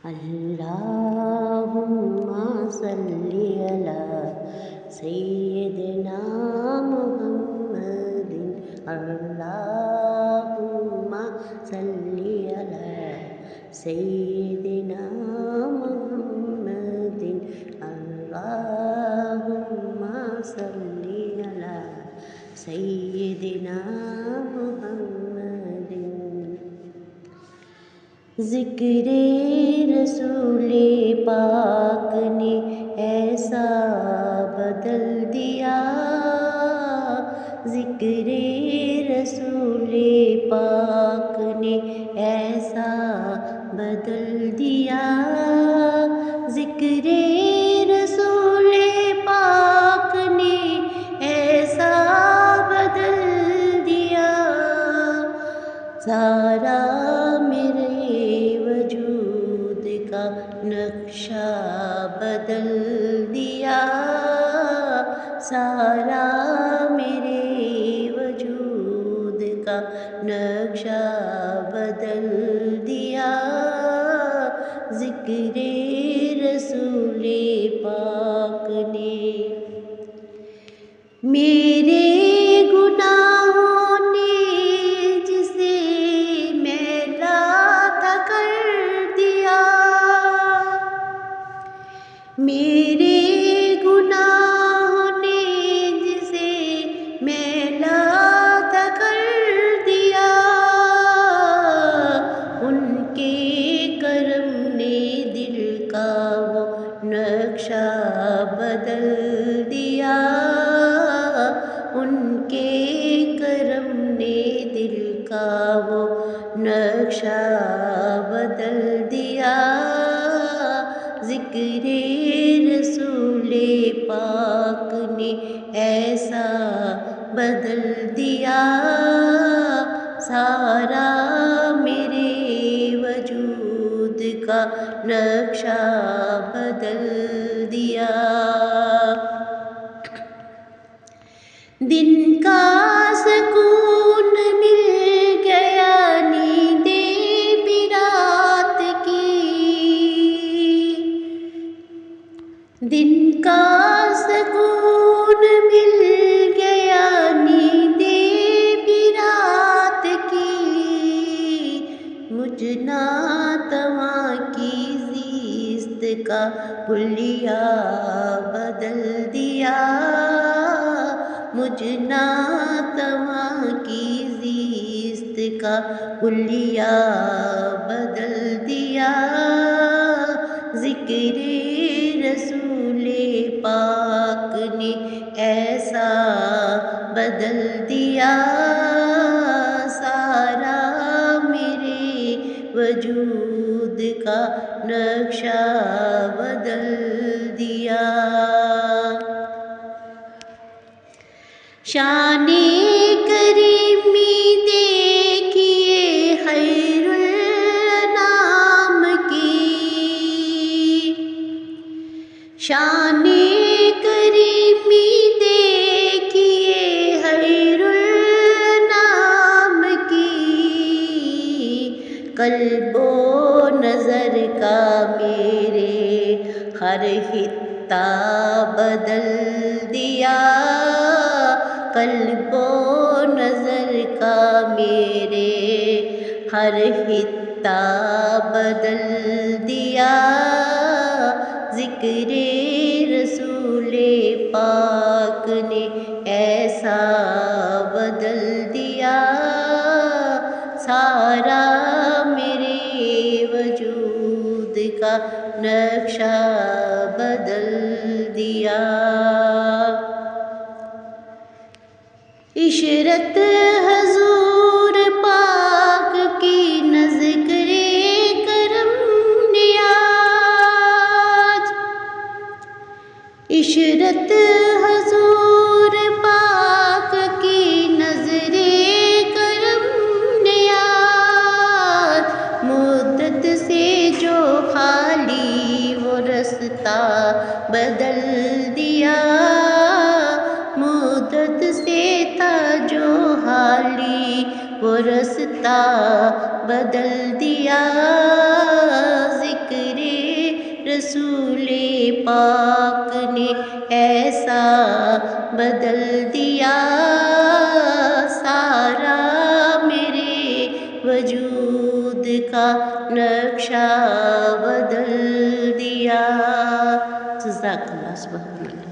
اللہم صلی علی سیدنا محمد اللہم صلی علی سیدنا محمد اللہم صلی علی سیدنا محمد ذکر رسول پاک نے ایسا بدل دیا، ذکر رسول پاک نے ایسا بدل دیا، ذکر رسول پاک نے ایسا بدل دیا، سارا میرے وجود کا نقشہ بدل دیا، سارا میرے وجود کا نقشہ بدل دیا، ذکر رسول پاک نے میرے گناہوں نے جسے میلا تھا کر دیا، میرے گناہوں نے جسے میلا تھا کر دیا، ان کے کرم نے دل کا وہ نقشہ بدل دیا، ان کے کرم نے دل کا وہ نقشہ بدل دیا، ذکر رسول پاک نے ایسا بدل دیا، سارا میرے وجود کا نقشہ بدل دیا، دن کا سکون مل گیا نیندیں بھی رات کی، دن کا سکون مل گیا نیندیں بھی رات کی، مجھ ناتواں کی زیست کا حلیہ بدل دیا، مجھ ناتواں کی زیست کا حلیہ بدل دیا، ذکر رسول پاک نے ایسا بدل دیا، سارا میرے وجود کا نقشہ بدل دیا، شان کریمی دیکھیے خیر الانام کی، شان کریمی دیکھیے خیر الانام کی، قلب و نظر کا میرے ہر خطہ بدل دیا، قلب و نظر کا میرے ہر خطہ بدل دیا، ذکر رسول پاک نے ایسا بدل دیا، سارا میرے وجود کا نقشہ بدل دیا، عشرت حضور پاک کی نذکر کرم نیاز، عشرت حضور پاک کی نظر کرم نیاز، مدت سے جو خالی وہ رستہ بدل دیا، مدت سے تھا جو حالی وہ رستہ بدل دیا، ذکر پاک نے ایسا بدل دیا، سارا میرے وجود کا نقشہ بدل دیا۔ جزاک اللہ، سبحان اللہ۔